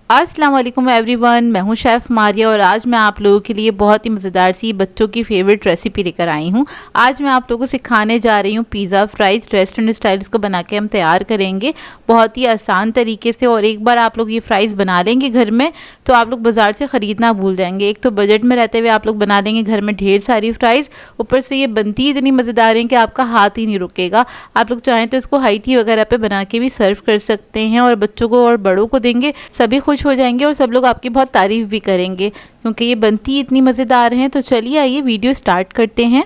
अस्सलाम वालेकुम एवरीवन, मैं हूं शेफ़ मारिया और आज मैं आप लोगों के लिए बहुत ही मज़ेदार सी बच्चों की फेवरेट रेसिपी लेकर आई हूं। आज मैं आप लोगों को सिखाने जा रही हूं पिज़्ज़ा फ्राइज़। रेस्टोरेंट स्टाइल इसको बना के हम तैयार करेंगे बहुत ही आसान तरीके से। और एक बार आप लोग ये फ़्राइज़ बना लेंगे घर में तो आप लोग बाज़ार से ख़रीदना भूल जाएंगे। एक तो बजट में रहते हुए आप लोग बना लेंगे घर में ढेर सारी फ़्राइज़, ऊपर से ये बनती इतनी मज़ेदार है कि आपका हाथ ही नहीं रुकेगा। आप लोग चाहें तो इसको हाई टी वगैरह पर बना के भी सर्व कर सकते हैं और बच्चों को और बड़ों को देंगे, सभी खुश हो जाएंगे और सब लोग आपकी बहुत तारीफ़ भी करेंगे क्योंकि ये बनती इतनी मज़ेदार हैं। तो चलिए आइए वीडियो स्टार्ट करते हैं।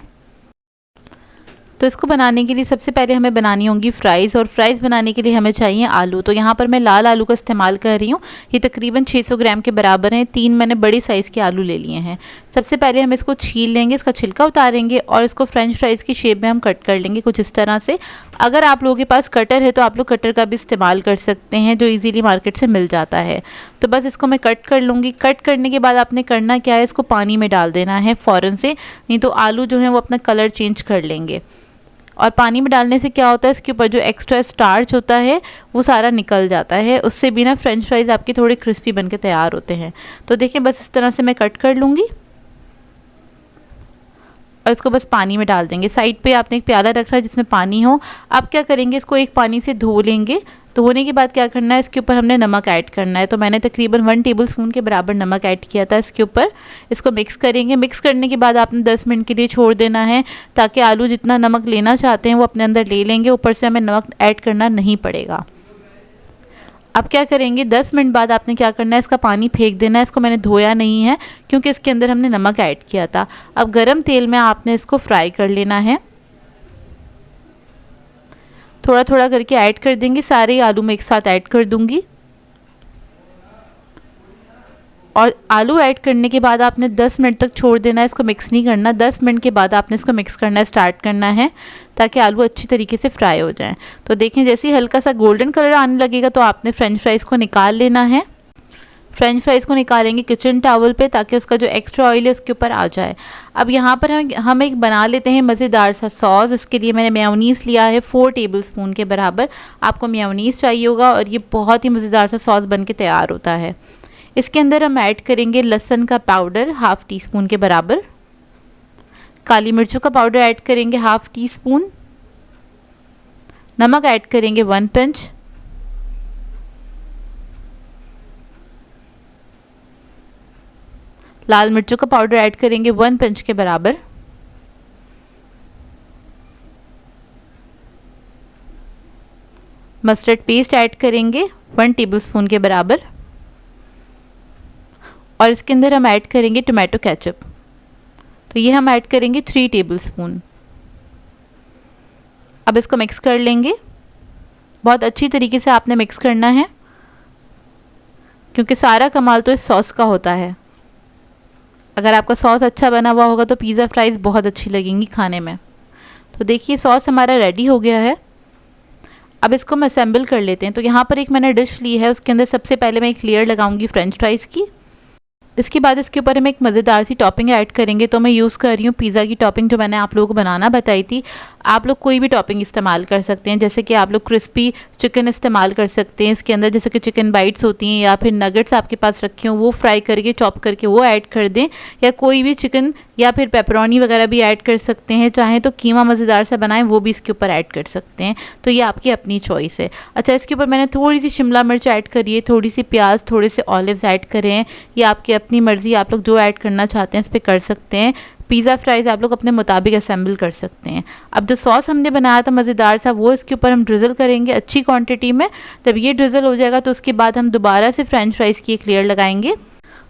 तो इसको बनाने के लिए सबसे पहले हमें बनानी होंगी फ़्राइज़, और फ्राइज़ बनाने के लिए हमें चाहिए आलू। तो यहाँ पर मैं लाल आलू का इस्तेमाल कर रही हूँ। ये तकरीबन 600 ग्राम के बराबर हैं। 3 मैंने बड़े साइज़ के आलू ले लिए हैं। सबसे पहले हम इसको छील लेंगे, इसका छिलका उतारेंगे और इसको फ्रेंच फ्राइज़ की शेप में हम कट कर लेंगे कुछ इस तरह से। अगर आप लोगों के पास कटर है तो आप लोग कटर का भी इस्तेमाल कर सकते हैं जो ईज़िली मार्केट से मिल जाता है। तो बस इसको मैं कट कर लूँगी। कट करने के बाद आपने करना क्या है, इसको पानी में डाल देना है फ़ौरन से, नहीं तो आलू जो है वो अपना कलर चेंज कर लेंगे। और पानी में डालने से क्या होता है, इसके ऊपर जो एक्स्ट्रा स्टार्च होता है वो सारा निकल जाता है। उससे भी ना फ्रेंच फ्राइज़ आपके थोड़े क्रिस्पी बन के तैयार होते हैं। तो देखिए बस इस तरह से मैं कट कर लूँगी और इसको बस पानी में डाल देंगे। साइड पे आपने एक प्याला रखना है जिसमें पानी हो। अब क्या करेंगे, इसको एक पानी से धो लेंगे। धोने के बाद क्या करना है, इसके ऊपर हमने नमक ऐड करना है। तो मैंने तकरीबन 1 टेबलस्पून के बराबर नमक ऐड किया था इसके ऊपर। इसको मिक्स करेंगे। मिक्स करने के बाद आपने 10 मिनट के लिए छोड़ देना है ताकि आलू जितना नमक लेना चाहते हैं वो अपने अंदर ले लेंगे। ऊपर से हमें नमक ऐड करना नहीं पड़ेगा। अब क्या करेंगे, 10 मिनट बाद आपने क्या करना है, इसका पानी फेंक देना है। इसको मैंने धोया नहीं है क्योंकि इसके अंदर हमने नमक ऐड किया था। अब गरम तेल में आपने इसको फ्राई कर लेना है। थोड़ा थोड़ा करके ऐड कर देंगे, सारे आलू में एक साथ ऐड कर दूंगी। और आलू ऐड करने के बाद आपने 10 मिनट तक छोड़ देना है, इसको मिक्स नहीं करना। 10 मिनट के बाद आपने इसको मिक्स करना स्टार्ट करना है ताकि आलू अच्छी तरीके से फ्राई हो जाए। तो देखें जैसे ही हल्का सा गोल्डन कलर आने लगेगा तो आपने फ्रेंच फ्राइज़ को निकाल लेना है। फ्रेंच फ्राइज़ को निकालेंगे किचन टॉवल पे ताकि उसका जो एक्स्ट्रा ऑयल है उसके ऊपर आ जाए। अब यहाँ पर हम एक बना लेते हैं मज़ेदार सा सॉस। इसके लिए मैंने मेयोनीज़ लिया है 4 टेबलस्पून के बराबर। आपको मेयोनीज़ चाहिए होगा और ये बहुत ही मज़ेदार सा सॉस बन के तैयार होता है। इसके अंदर हम ऐड करेंगे लहसुन का पाउडर हाफ़ टी स्पून के बराबर। काली मिर्चों का पाउडर ऐड करेंगे हाफ़ टी स्पून। नमक ऐड करेंगे 1 पिंच। लाल मिर्चों का पाउडर ऐड करेंगे 1 पिंच के बराबर। मस्टर्ड पेस्ट ऐड करेंगे 1 टेबलस्पून के बराबर। और इसके अंदर हम ऐड करेंगे टोमेटो केचप। तो ये हम ऐड करेंगे 3 टेबलस्पून। अब इसको मिक्स कर लेंगे। बहुत अच्छी तरीके से आपने मिक्स करना है क्योंकि सारा कमाल तो इस सॉस का होता है। अगर आपका सॉस अच्छा बना हुआ होगा तो पिज़्ज़ा फ्राइज़ बहुत अच्छी लगेंगी खाने में। तो देखिए सॉस हमारा रेडी हो गया है। अब इसको हम असेंबल कर लेते हैं। तो यहाँ पर एक मैंने डिश ली है, उसके अंदर सबसे पहले मैं एक लेयर लगाऊंगी फ्रेंच फ्राइज़ की। इसके बाद इसके ऊपर हम एक मज़ेदार सी टॉपिंग ऐड करेंगे। तो मैं यूज़ कर रही हूँ पिज़्ज़ा की टॉपिंग जो मैंने आप लोगों को बनाना बताई थी। आप लोग कोई भी टॉपिंग इस्तेमाल कर सकते हैं, जैसे कि आप लोग क्रिस्पी चिकन इस्तेमाल कर सकते हैं इसके अंदर, जैसे कि चिकन बाइट्स होती हैं या फिर नगेट्स आपके पास रखे हों वो फ्राई करके चॉप करके वो ऐड कर दें, या कोई भी चिकन या फिर पेपरोनी वगैरह भी ऐड कर सकते हैं। चाहें तो कीमा मज़ेदार सा बनाएं वो भी इसके ऊपर ऐड कर सकते हैं। तो ये आपकी अपनी चॉइस है। अच्छा, इसके ऊपर मैंने थोड़ी सी शिमला मिर्च ऐड करी है, थोड़ी सी प्याज, थोड़े से ऑलिव्स ऐड करें हैं। ये आपकी अपनी मर्ज़ी, आप लोग जो ऐड करना चाहते हैं इस पर कर सकते हैं। पिज़्ज़ा फ्राइज़ आप लोग अपने मुताबिक असेंबल कर सकते हैं। अब जो सॉस हमने बनाया था मज़ेदार सा वो इसके ऊपर हम ड्रिज़ल करेंगे अच्छी क्वांटिटी में। जब ये ड्रिज़ल हो जाएगा तो उसके बाद हम दोबारा से फ्रेंच फ्राइज़ की एक लेयर लगाएंगे।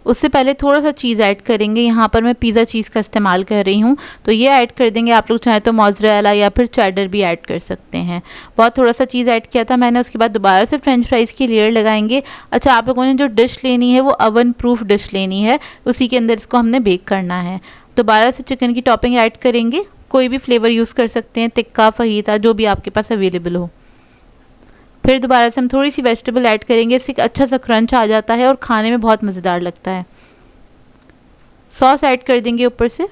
उससे पहले थोड़ा सा चीज़ ऐड करेंगे। यहाँ पर मैं पिज़्ज़ा चीज़ का इस्तेमाल कर रही हूँ तो ये ऐड कर देंगे। आप लोग चाहें तो मोज़रेला या फिर चेडर भी ऐड कर सकते हैं। बहुत थोड़ा सा चीज़ ऐड किया था मैंने। उसके बाद दोबारा से फ्रेंच फ्राइज़ की लेयर लगाएंगे। अच्छा, आप लोगों ने जो डिश लेनी है वो ओवन प्रूफ डिश लेनी है, उसी के अंदर इसको हमने बेक करना है। दोबारा से चिकन की टॉपिंग ऐड करेंगे। कोई भी फ्लेवर यूज़ कर सकते हैं, तिक्का, फहीता, जो भी आपके पास अवेलेबल हो। फिर दोबारा से हम थोड़ी सी वेजिटेबल ऐड करेंगे, इससे एक अच्छा सा क्रंच आ जाता है और खाने में बहुत मज़ेदार लगता है। सॉस ऐड कर देंगे ऊपर से।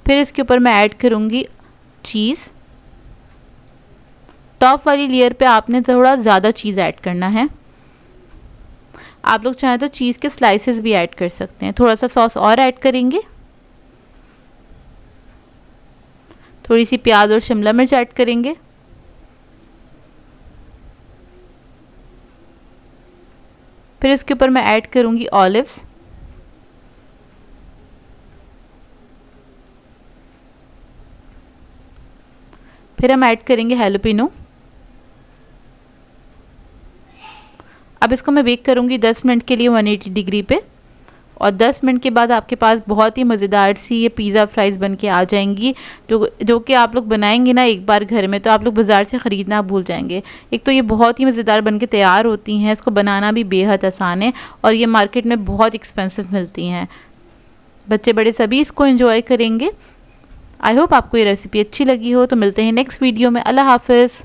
फिर इसके ऊपर मैं ऐड करूँगी चीज़। टॉप वाली लेयर पे आपने थोड़ा ज़्यादा चीज़ ऐड करना है। आप लोग चाहें तो चीज़ के स्लाइसेस भी ऐड कर सकते हैं। थोड़ा सा सॉस और ऐड करेंगे, थोड़ी सी प्याज और शिमला मिर्च ऐड करेंगे। फिर इसके ऊपर मैं ऐड करूँगी ऑलिव्स। फिर हम ऐड करेंगे हैलोपिनो। अब इसको मैं बेक करूँगी 10 मिनट के लिए 180 डिग्री पे, और 10 मिनट के बाद आपके पास बहुत ही मज़ेदार सी ये पिज़्ज़ा फ्राइज़ बन के आ जाएंगी, जो कि आप लोग बनाएंगे ना एक बार घर में तो आप लोग बाज़ार से ख़रीदना भूल जाएंगे। एक तो ये बहुत ही मज़ेदार बन के तैयार होती हैं, इसको बनाना भी बेहद आसान है और ये मार्केट में बहुत एक्सपेंसिव मिलती हैं। बच्चे बड़े सभी इसको एंजॉय करेंगे। आई होप आपको ये रेसिपी अच्छी लगी हो। तो मिलते हैं नेक्स्ट वीडियो में। अल्लाह हाफ़िज़।